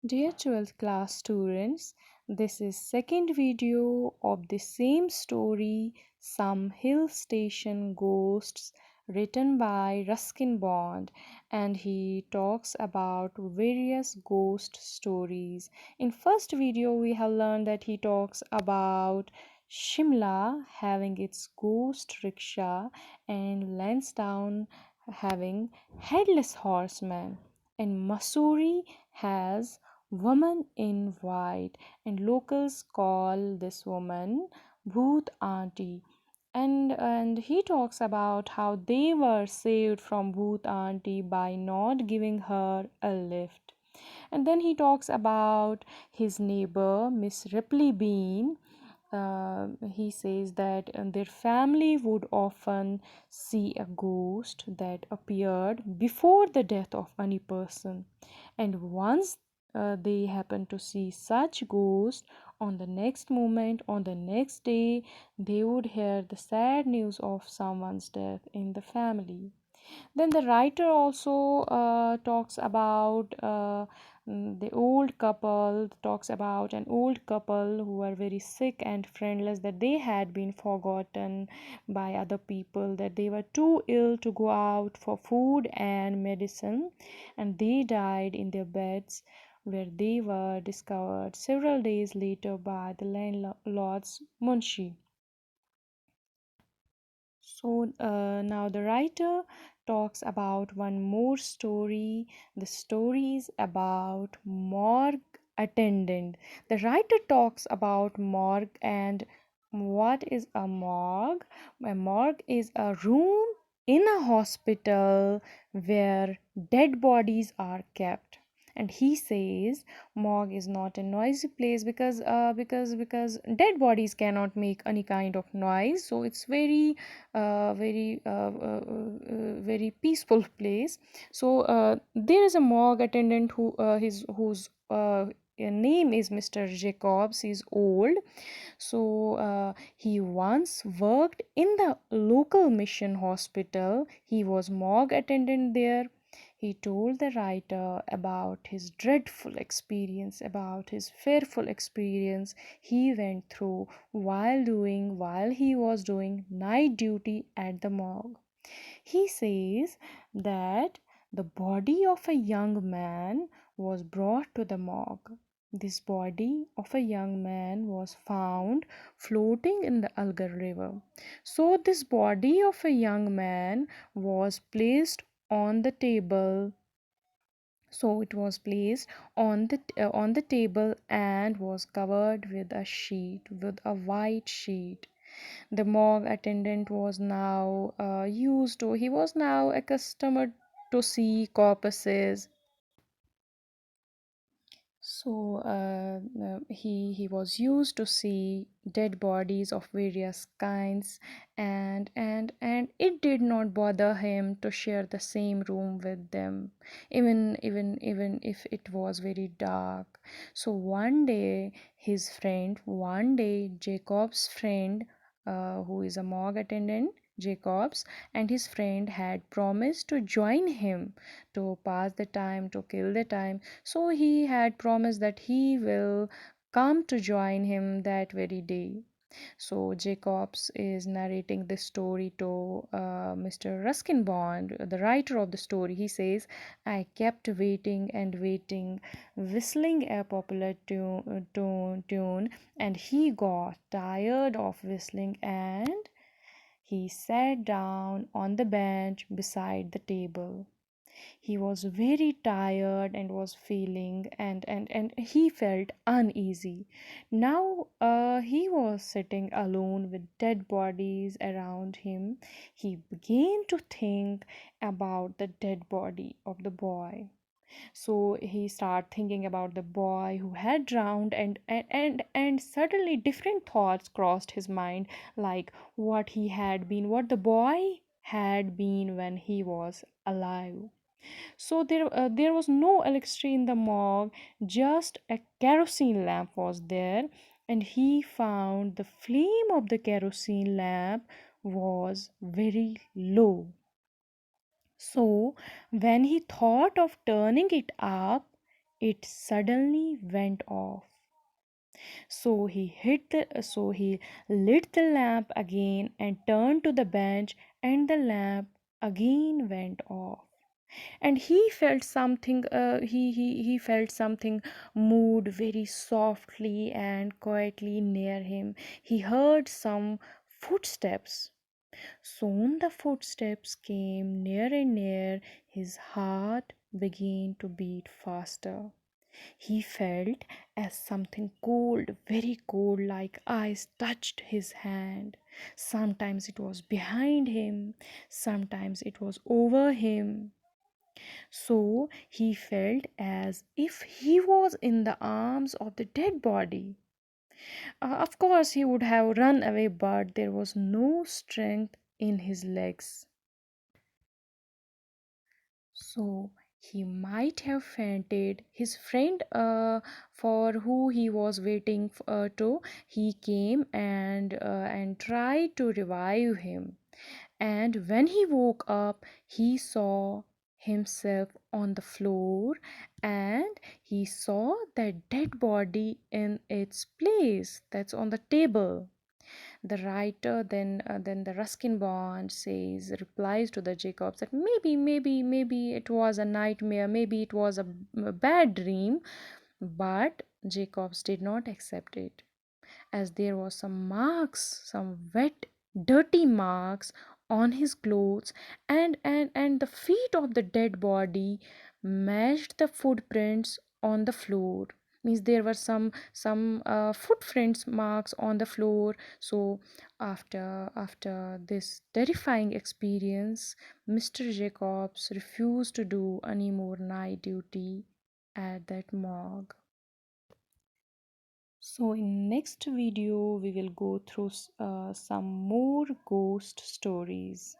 Dear 12th class students, this is second video of the same story, Some Hill Station Ghosts, written by Ruskin Bond, and he talks about various ghost stories. In first video we have learned that he talks about Shimla having its ghost rickshaw and Lansdowne having headless horseman, and Mussoorie has woman in white, and locals call this woman Bhoot Auntie. And he talks about how they were saved from Bhoot Auntie by not giving her a lift. And then he talks about his neighbor Miss Ripley Bean. He says that their family would often see a ghost that appeared before the death of any person, and once they happen to see such ghost, on the next moment, on the next day, they would hear the sad news of someone's death in the family. Then the writer also talks about the old couple, talks about an old couple who were very sick and friendless, that they had been forgotten by other people, that they were too ill to go out for food and medicine, and they died in their beds, where they were discovered several days later by the landlord's munshi. So now the writer talks about one more story. The story is about morgue attendant. The writer talks about morgue, and what is a morgue? A morgue is a room in a hospital where dead bodies are kept. And he says morgue is not a noisy place because dead bodies cannot make any kind of noise, so it's very peaceful place. So there is a morgue attendant whose name is Mr. Jacobs. He's old, so he once worked in the local mission hospital. He was morgue attendant there. He told the writer about his dreadful experience, about his fearful experience he went through while he was doing night duty at the morgue. He says that the body of a young man was brought to the morgue. This body of a young man was found floating in the Algar River. So, this body of a young man was placed on the table. So it was placed on the table and was covered with a sheet, with a white sheet. The morgue attendant was now he was now accustomed to see corpses. So he was used to see dead bodies of various kinds, and it did not bother him to share the same room with them, even if it was very dark. So one day Jacob's friend, who is a morgue attendant, Jacobs, and his friend had promised to join him to pass the time, to kill the time. So he had promised that he will come to join him that very day. So Jacobs is narrating this story to Mr. Ruskin Bond, the writer of the story. He says, I kept waiting and waiting, whistling a popular tune, and he got tired of whistling, and he sat down on the bench beside the table. He was very tired and was feeling and he felt uneasy. Now he was sitting alone with dead bodies around him. He began to think about the dead body of the boy. So he started thinking about the boy who had drowned, and suddenly different thoughts crossed his mind, like what he had been, what the boy had been when he was alive. So there was no electricity in the morgue, just a kerosene lamp was there, and he found the flame of the kerosene lamp was very low. So when he thought of turning it up, it suddenly went off. So he lit the lamp again and turned to the bench, and the lamp again went off. And he felt something. He felt something moved very softly and quietly near him. He heard some footsteps. Soon the footsteps came near and near. His heart began to beat faster. He felt as something cold, very cold, like ice, touched his hand. Sometimes it was behind him, sometimes it was over him. So he felt as if he was in the arms of the dead body. Of course, he would have run away, but there was no strength in his legs. So he might have fainted. His friend, for who he was waiting to, he came and tried to revive him. And when he woke up, he saw himself on the floor, and he saw that dead body in its place, that's on the table. The writer then the Ruskin Bond says replies to the Jacobs that maybe it was a nightmare, maybe it was a bad dream, but Jacobs did not accept it, as there was some marks, some wet dirty marks on his clothes, and the feet of the dead body matched the footprints on the floor. Means there were some footprints marks on the floor. So after this terrifying experience, Mr. Jacobs refused to do any more night duty at that morgue. So in next video we will go through some more ghost stories.